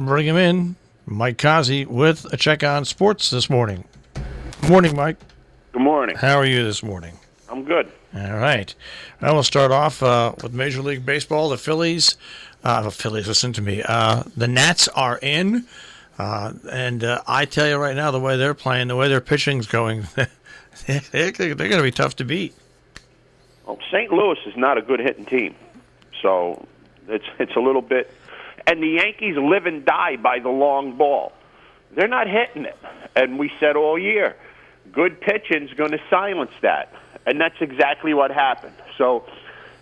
bring him in. Mike Cozzi with a check on sports this morning. Morning, Mike. Good morning. How are you this morning? I'm good. All right. Well, we'll start off with Major League Baseball. The Phillies, listen to me. The Nats are in, and I tell you right now, the way they're playing, the way their pitching's going, they're going to be tough to beat. Well, St. Louis is not a good hitting team, so it's a little bit. And the Yankees live and die by the long ball. They're not hitting it, and we said all year, good pitching's going to silence that. And that's exactly what happened. So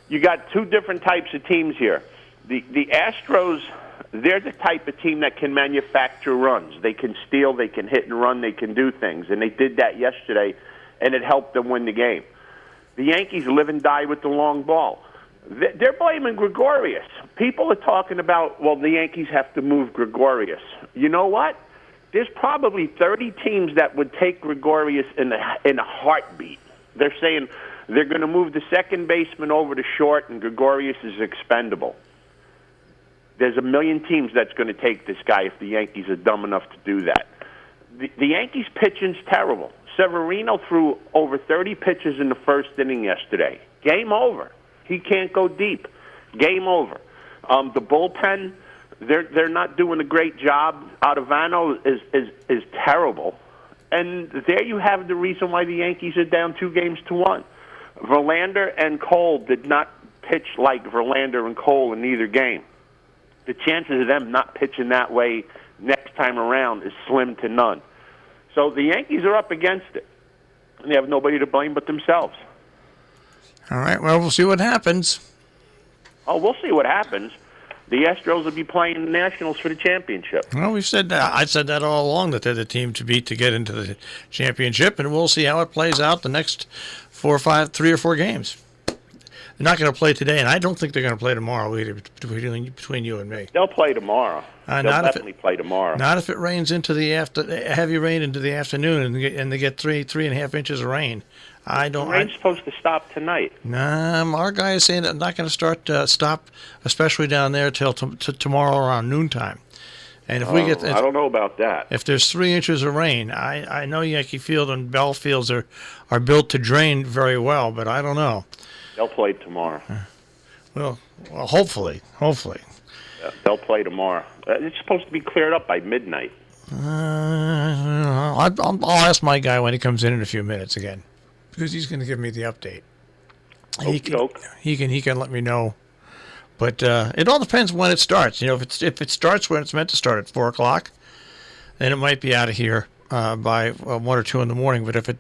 you got two different types of teams here. The Astros, they're the type of team that can manufacture runs. They can steal, they can hit and run, they can do things. And they did that yesterday, and it helped them win the game. The Yankees live and die with the long ball. They're blaming Gregorius. People are talking about, well, the Yankees have to move Gregorius. You know what? There's probably 30 teams that would take Gregorius in a heartbeat. They're saying they're going to move the second baseman over to short, and Gregorius is expendable. There's a million teams that's going to take this guy if the Yankees are dumb enough to do that. The Yankees' pitching's terrible. Severino threw over 30 pitches in the first inning yesterday. Game over. He can't go deep. Game over. The bullpen, they're not doing a great job. Ottavino is terrible. And there you have the reason why the Yankees are down 2-1. Verlander and Cole did not pitch like Verlander and Cole in either game. The chances of them not pitching that way next time around is slim to none. So the Yankees are up against it. And they have nobody to blame but themselves. All right, well, we'll see what happens. Oh, we'll see what happens. The Astros will be playing the Nationals for the championship. Well, we've said that. I said that all along, that they're the team to beat to get into the championship, and we'll see how it plays out the next 3 or 4 games. They're not going to play today, and I don't think they're going to play tomorrow either, between you and me. They'll play tomorrow. They'll definitely play tomorrow. Not if it rains into the heavy rain into the afternoon, and they get 3.5 inches of rain. The rain's supposed to stop tonight. Our guy is saying that it's not going to stop, especially down there till tomorrow around noontime. And if we get, I don't know about that. If there's 3 inches of rain, I know Yankee Field and Bell Fields are built to drain very well, but I don't know. They'll play tomorrow. Well, hopefully. Yeah, they'll play tomorrow. It's supposed to be cleared up by midnight. I'll ask my guy when he comes in a few minutes again, because he's going to give me the update. He can let me know, but it all depends when it starts. You know, if it starts when it's meant to start at 4:00, then it might be out of here by 1 or 2 in the morning. But if it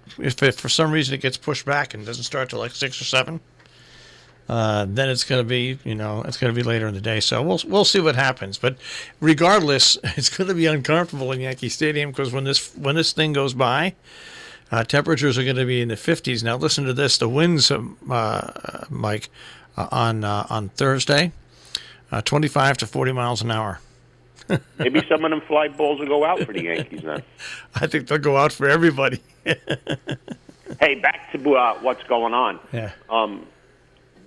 for some reason it gets pushed back and doesn't start till like 6 or 7, then it's going to be later in the day. So we'll see what happens. But regardless, it's going to be uncomfortable in Yankee Stadium, because when this thing goes by. Temperatures are going to be in the 50s. Now, listen to this. The winds, Mike, on Thursday, 25 to 40 miles an hour. Maybe some of them fly balls will go out for the Yankees then. I think they'll go out for everybody. Hey, back to what's going on. Yeah.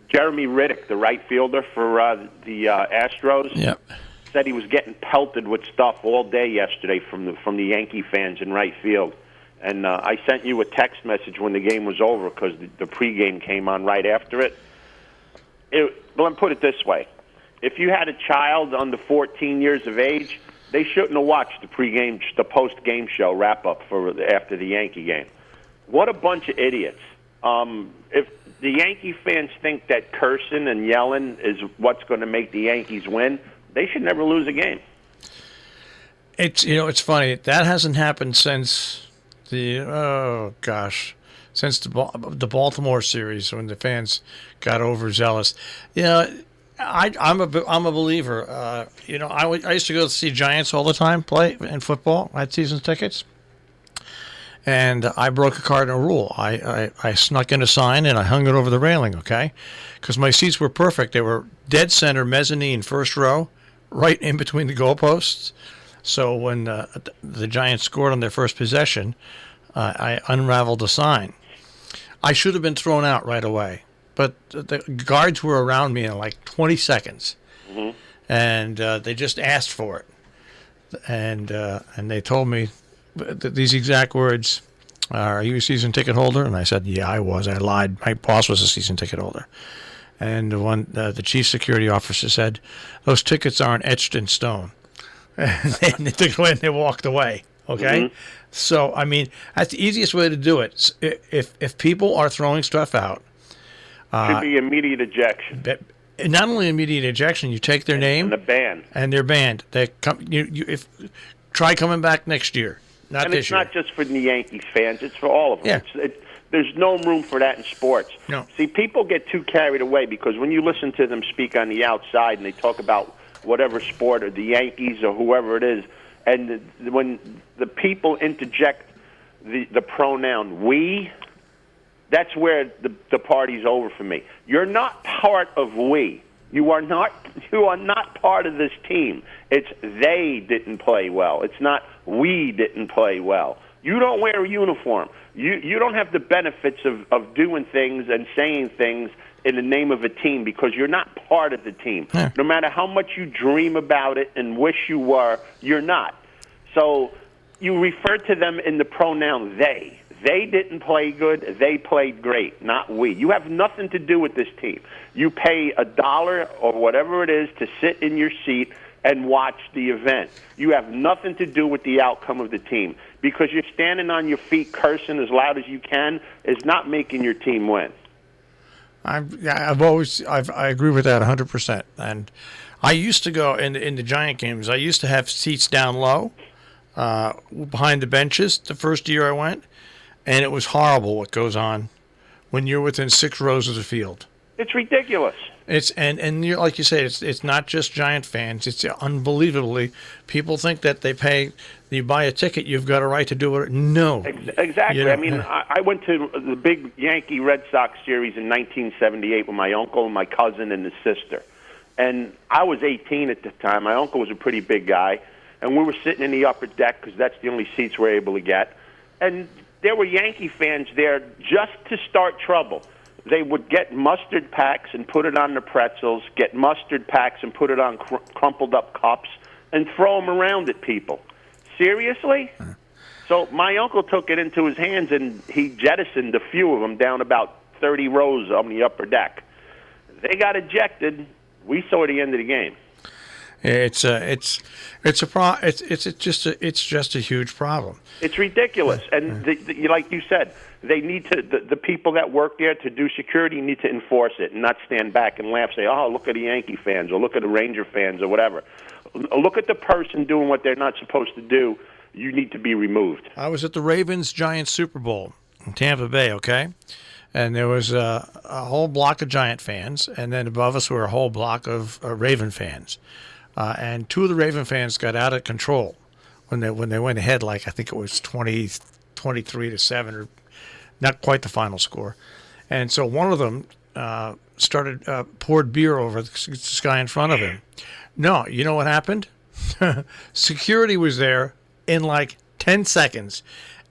Jeremy Riddick, the right fielder for the Astros, yep, said he was getting pelted with stuff all day yesterday from the Yankee fans in right field. And I sent you a text message when the game was over, because the pregame came on right after it. Well, let me put it this way. If you had a child under 14 years of age, they shouldn't have watched the post-game show wrap-up after the Yankee game. What a bunch of idiots. If the Yankee fans think that cursing and yelling is what's going to make the Yankees win, they should never lose a game. It's funny. That hasn't happened since... since the Baltimore series, when the fans got overzealous. I'm a believer. I used to go to see Giants all the time play in football. I had season tickets, and I broke a cardinal rule. I snuck in a sign and I hung it over the railing. Okay, because my seats were perfect. They were dead center, mezzanine, first row, right in between the goalposts. So when the Giants scored on their first possession, I unraveled the sign. I should have been thrown out right away, but the guards were around me in like 20 seconds, and they just asked for it. and they told me these exact words. Are you a season ticket holder? And I said, yeah, I was. I lied. My boss was a season ticket holder. And the chief security officer said, those tickets aren't etched in stone. And they took it away and they walked away. Okay? Mm-hmm. So, I mean, that's the easiest way to do it. If people are throwing stuff out. Should be immediate ejection. Not only immediate ejection, you take their name. And the ban. And they're banned. They come, try coming back next year. Not this year. And it's not just for the Yankees fans. It's for all of them. Yeah. There's no room for that in sports. No. See, people get too carried away because when you listen to them speak on the outside and they talk about whatever sport or the Yankees or whoever it is, and when the people interject the pronoun we, that's where the party's over for me. You're not part of we. You are not part of this team. It's they didn't play well. It's not we didn't play well. You don't wear a uniform. You don't have the benefits of doing things and saying things in the name of a team because you're not part of the team. Yeah. No matter how much you dream about it and wish you were, you're not. So you refer to them in the pronoun they. They didn't play good. They played great, not we. You have nothing to do with this team. You pay $1 or whatever it is to sit in your seat and watch the event. You have nothing to do with the outcome of the team because you're standing on your feet cursing as loud as you can is not making your team win. I agree with that 100%. And I used to go in the Giant games. I used to have seats down low, behind the benches. The first year I went, and it was horrible what goes on when you're within 6 rows of the field. It's ridiculous. It's and you're, like you say, it's not just Giant fans. It's unbelievably, people think that they pay. You buy a ticket, you've got a right to do it. No, exactly. I mean, I went to the big Yankee Red Sox series in 1978 with my uncle and my cousin and his sister, and I was 18 at the time. My uncle was a pretty big guy, and we were sitting in the upper deck because that's the only seats we're able to get, and there were Yankee fans there just to start trouble. They would get mustard packs and put it on the pretzels, get mustard packs and put it on crumpled up cups, and throw them around at people. Seriously? So my uncle took it into his hands and he jettisoned a few of them down about 30 rows on the upper deck. They got ejected. We saw the end of the game. It's just a huge problem. It's ridiculous, and like you said, they need to. The people that work there to do security need to enforce it, and not stand back and laugh. Say, "Oh, look at the Yankee fans, or look at the Ranger fans, or whatever." Look at the person doing what they're not supposed to do. You need to be removed. I was at the Ravens-Giants Super Bowl in Tampa Bay. Okay. And there was a whole block of Giant fans, and then above us were a whole block of Raven fans. And 2 of the Raven fans got out of control when they went ahead, like I think it was 23-7, or not quite the final score. And so one of them poured beer over this guy in front of him. No, you know what happened? Security was there in like 10 seconds,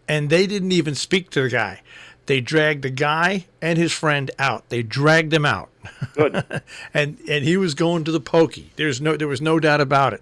and they didn't even speak to the guy. They dragged the guy and his friend out. They dragged him out. Good. and he was going to the pokey. There was no doubt about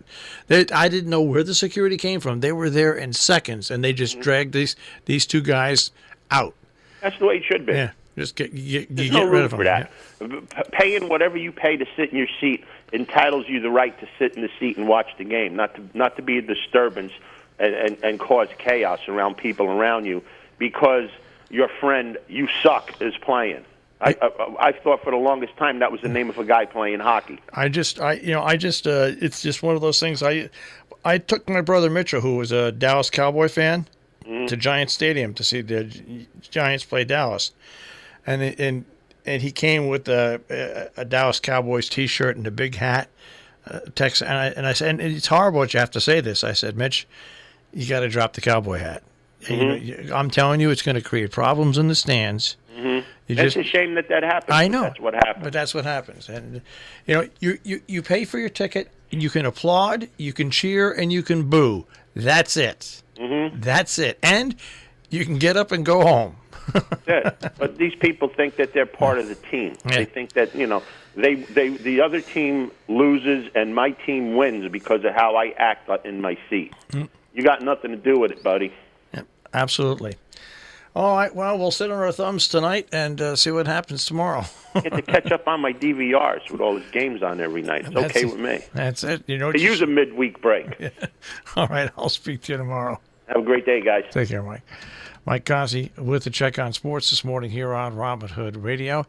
it. I didn't know where the security came from. They were there in seconds, and they just dragged these 2 guys out. That's the way it should be. Yeah, just get no rid of them. For that. Yeah. Paying whatever you pay to sit in your seat entitles you the right to sit in the seat and watch the game, not to be a disturbance and cause chaos around people around you because your friend you suck is playing. I thought for the longest time that was the name of a guy playing hockey. It's just one of those things. I took my brother Mitchell, who was a Dallas Cowboy fan, to Giant Stadium to see the Giants play Dallas, and he came with a Dallas Cowboys T-shirt and a big hat. And I said, and it's horrible that you have to say this. I said, Mitch, you got to drop the cowboy hat. Mm-hmm. I'm telling you, it's going to create problems in the stands. Mm-hmm. It's a shame that happens. I know. That's what happens. But that's what happens. And you pay for your ticket, and you can applaud, you can cheer, and you can boo. That's it. Mm-hmm. That's it. And you can get up and go home. That's it. But these people think that they're part of the team. Yeah. They think that, the other team loses and my team wins because of how I act in my seat. You got nothing to do with it, buddy. Yeah, absolutely. All right, well, we'll sit on our thumbs tonight and see what happens tomorrow. Get to catch up on my DVRs with all his games on every night. It's okay with me. That's it. To use a midweek break. Yeah. All right, I'll speak to you tomorrow. Have a great day, guys. Take care, Mike. Mike Cozzi with the Check on Sports this morning here on Robin Hood Radio.